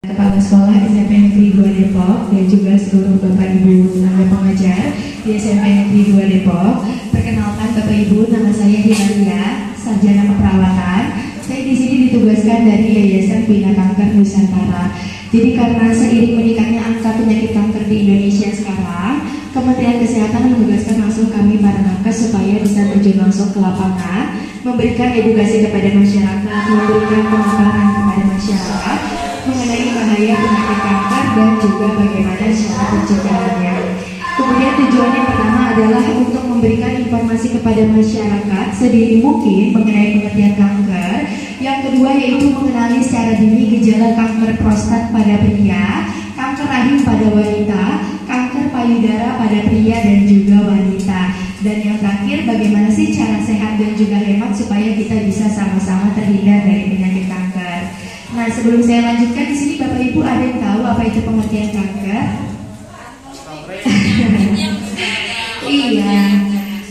Kepala Sekolah SMP Negeri 2 Depok dan juga seluruh Bapak Ibu tenaga pengajar di SMP Negeri 2 Depok. Perkenalkan Bapak Ibu, nama saya Hilaria, sarjana keperawatan. Saya di sini ditugaskan dari Yayasan Bina Kanker Nusantara. Jadi karena seiring meningkatnya angka penyakit kanker di Indonesia sekarang, Kementerian Kesehatan menugaskan langsung kami para nakes supaya bisa terjun langsung ke lapangan, memberikan edukasi kepada masyarakat, memberikan pemaparan kepada masyarakat mengenai bahaya penyakit kanker dan juga bagaimana cara pencegahannya. Kemudian tujuan yang pertama adalah untuk memberikan informasi kepada masyarakat sedini mungkin mengenai pengertian kanker. Yang kedua yaitu mengenali secara dini gejala kanker prostat pada pria, kanker rahim pada wanita, kanker payudara pada pria dan juga wanita. Dan yang terakhir, bagaimana sih cara sehat dan juga hemat supaya kita bisa sama-sama terhindar dari penyakit kanker. Nah, sebelum saya lanjutkan, di sini Bapak Ibu ada yang tahu apa itu pengertian kanker? Iya,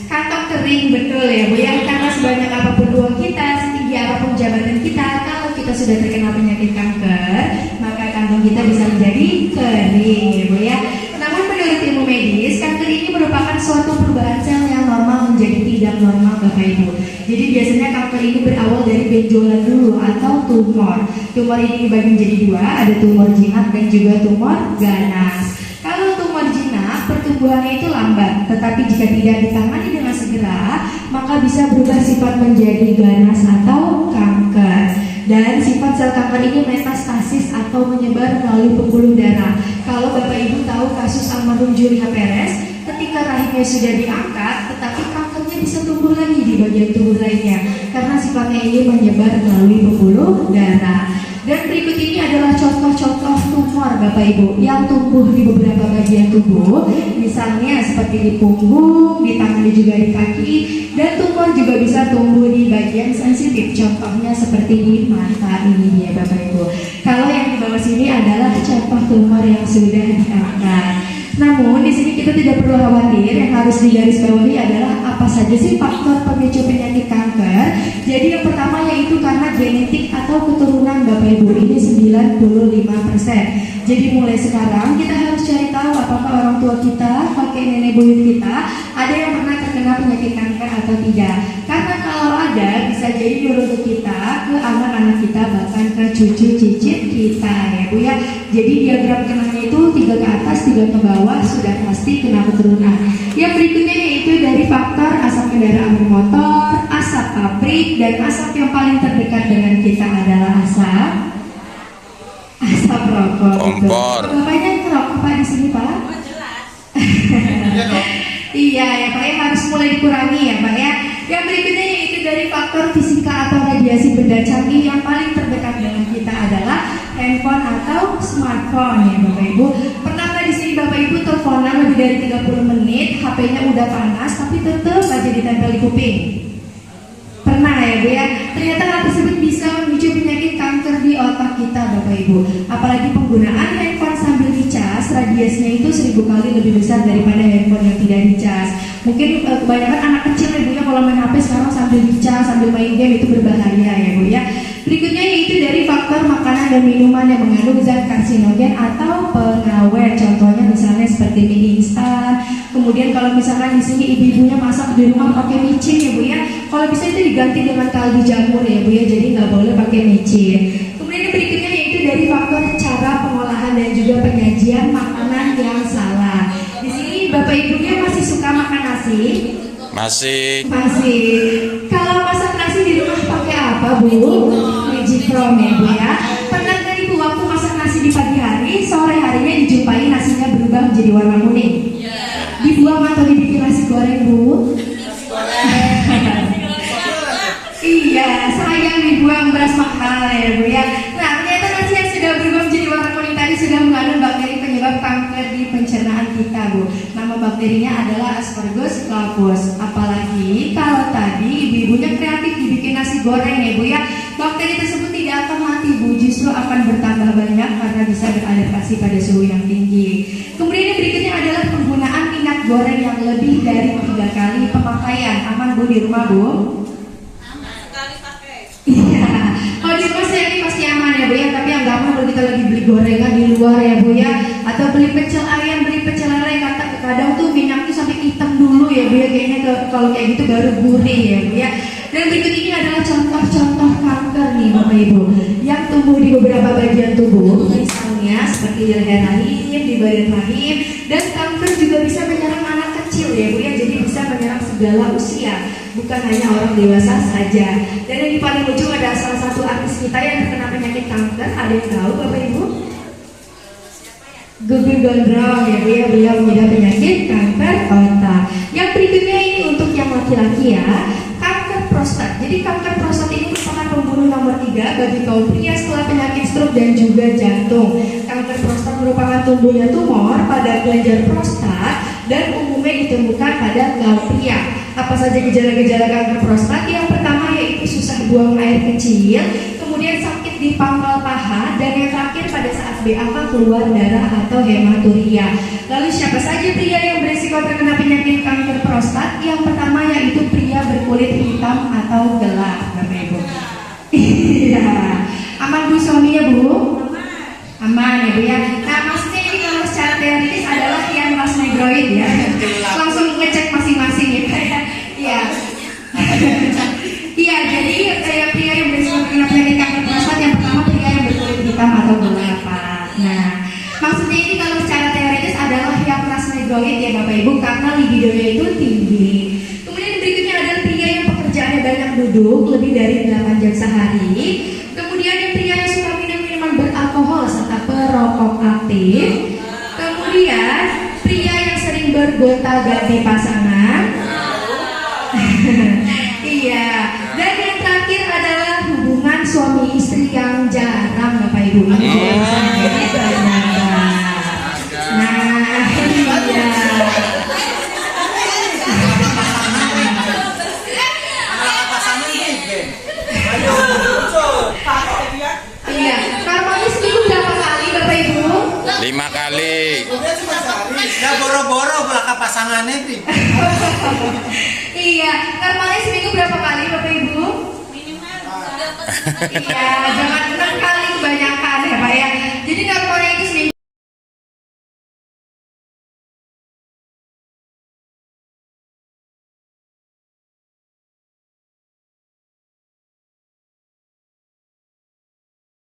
kantong kering, betul ya Bu ya. Karena sebanyak apapun uang kita, setinggi apapun jabatan kita, kalau kita sudah terkena penyakit kanker, maka kantong kita bisa menjadi kering ya Bu ya. Namun menurut ilmu medis, kanker ini merupakan suatu perubahan sel yang normal menjadi tidak normal Bapak Ibu. Jadi biasanya kanker ini berawal dari benjolan dulu atau tumor. Tumor ini dibagi menjadi dua, ada tumor jinak dan juga tumor ganas. Kalau tumor jinak, pertumbuhannya itu lambat, tetapi jika tidak ditangani dengan segera, maka bisa berubah sifat menjadi ganas atau kanker. Dan sifat sel kanker ini metastasis atau menyebar melalui pembuluh darah. Kalau Bapak Ibu tahu kasus almarhum Julia Perez, ketika rahimnya sudah diangkat, tetapi kankernya bisa tumbuh lagi di bagian tubuh lainnya karena sifatnya ini menyebar melalui pembuluh darah. Dan berikut ini adalah contoh-contoh tumor Bapak Ibu yang tumbuh di beberapa bagian tubuh, misalnya seperti di punggung, di tangan dan juga di kaki. Dan tumor juga bisa tumbuh di bagian sensitif, contohnya seperti di mata ini dia Bapak Ibu. Kalau yang di bawah sini adalah contoh tumor yang sudah diangkat. Namun di sini kita tidak perlu khawatir, yang harus digarisbawahi adalah apa saja sih faktor pemicu penyakit kanker. Jadi yang pertama yaitu karena genetik atau keturunan Bapak Ibu, ini 95%. Jadi mulai sekarang kita harus cari tahu apakah orang tua kita, kakek nenek buyut kita ada yang pernah terkena penyakit kanker atau tidak. Karena kalau ada bisa jadi nyuruh ke kita, ke anak-anak kita, bahkan ke cucu cicit kita ya Bu ya. Jadi diagram kenanya itu 3 ke atas, 3 ke bawah, sudah pasti kena keturunan. Yang berikutnya yaitu dari faktor asap kendaraan bermotor, asap pabrik, dan asap yang paling terdekat dengan kita adalah asap rokok. Kompor. Bapaknya ngerokok Pak di sini Pak? Oh jelas. Iya ya Pak ya, harus mulai dikurangi ya Pak ya. Yang berikutnya yaitu dari faktor fisika atau radiasi benda canggih yang paling terdekat dengan kita adalah handphone atau smartphone ya Bapak Ibu. Pernahkah di sini Bapak Ibu teleponan lebih dari 30 menit, HP-nya udah panas tapi tetap aja ditempel di kuping? Pernah ya Bu ya. Ternyata hal tersebut bisa memicu penyakit kanker di otak kita Bapak Ibu. Apalagi penggunaan handphone sambil dicas, radiasinya itu 1000 kali lebih besar daripada handphone yang tidak dicas. Mungkin kebanyakan anak kecil ya Bu ya, kalau main HP sekarang sambil dicas, sambil main game itu berbahaya ya Bu ya. Berikutnya yaitu dari faktor makanan dan minuman yang mengandung zat karsinogen atau pengawet. Contohnya misalnya seperti mie instan. Kemudian kalau misalkan di sini ibu-ibunya masak di rumah pakai micin ya Bu ya. Kalau bisa itu diganti dengan kaldu jamur ya Bu ya. Jadi nggak boleh pakai micin. Kemudian yang berikutnya yaitu dari faktor cara pengolahan dan juga penyajian makanan yang salah. Di sini Bapak Ibunya masih suka makan nasi? Masih. Kalau masak nasi di rumah pakai apa Bu? Magicrom ya Bu ya. Pernah nggak Ibu waktu masak nasi di pagi hari, sore harinya dijumpai nasinya berubah menjadi warna kuning? Dibuang atau dibikin nasi goreng Bu? Iya, sayang dibuang, beras mahal ya Bu ya. Nah ternyata nasi yang sudah berubah menjadi warna kuning tadi sudah mengandung bakteri penyebab kanker di pencernaan kita Bu. Nama bakterinya adalah Aspergillus flavus. Apalagi kalau tadi ibu-ibunya kreatif dibikin nasi goreng ya Bu ya, bakteri tersebut tidak akan mati Bu, justru akan bertambah banyak karena bisa beradaptasi pada suhu yang tinggi. Kemudian yang berikutnya adalah penggunaan minyak goreng yang lebih dari 3 kali pemakaian. Aman Bu di rumah Bu? Aman sekali pakai. Iya, kalau di rumah saya ini pasti aman ya Bu ya, tapi yang nggak aman kalau kita lagi beli gorengan di luar ya Bu ya, atau beli pecel ayam, beli pecel lele, kadang tuh minyaknya sampai hitam dulu ya Bu ya, kayaknya kalau kayak gitu baru gurih ya Bu ya. Dan berikut ini adalah contoh-contoh kanker nih Bapak Ibu yang tumbuh di beberapa bagian tubuh, misalnya seperti di leher rahim, di badan rahim, dan kanker juga bisa menyerang anak kecil ya Bu ya, jadi bisa menyerang segala usia, bukan hanya orang dewasa saja. Dan yang di paling ujung ada salah satu artis kita yang terkena penyakit kanker, ada yang tahu Bapak Ibu? Gugun Gondrong ya Bu ya, beliau mengidap penyakit kanker otak. Yang berikutnya ini untuk yang laki-laki ya, kanker prostat. Jadi kanker prostat ini merupakan pembunuh nomor 3 bagi kaum pria setelah penyakit stroke dan juga jantung. Kanker prostat merupakan tumbuhnya tumor pada kelenjar prostat dan umumnya ditemukan pada kaum pria. Apa saja gejala-gejala kanker prostat? Yang pertama yaitu susah buang air kecil, kemudian sakit di pangkal paha, dan yang terakhir pada saat BAK keluar darah atau hematuria. Lalu siapa saja pria yang berisiko terkena penyakit kanker prostat? Yang pertama yaitu pria berkulit hitam atau gelap, Bapak Ibu. Iya, aman Bu suaminya Bu? Aman ya Bu ya. Nah maksudnya ini kalau secara teoritis adalah yang plasmidroid ya. Langsung ngecek masing-masing ya. Iya. Iya, jadi kayak pria yang berisiko terkena penyakit kanker prostat yang pertama pria yang berkulit hitam atau gelap. Nah, maksudnya ini kalau secara teoritis adalah yang plasmidroid ya Bapak Ibu, karena libidonya itu tinggi. Kemudian berikutnya adalah pria yang pekerjaannya banyak duduk lebih dari 8 jam sehari. Kemudian yang pria yang suka minum minuman beralkohol serta perokok aktif. Kemudian pria yang sering bergonta-ganti pasangan. Iya. Dan yang terakhir adalah hubungan suami istri yang jarang Bapak Ibu. Ini juga bisa menjadi penyebab. Nah, iya. Iya, normalnya seminggu berapa kali Bapak Ibu? 5 kali. Ya boro-boro belakang pasangannya sih. Iya, normalnya seminggu berapa kali Bapak Ibu? Iya, jangan 6 kali kebanyakan ya Pak ya. Jadi normalnya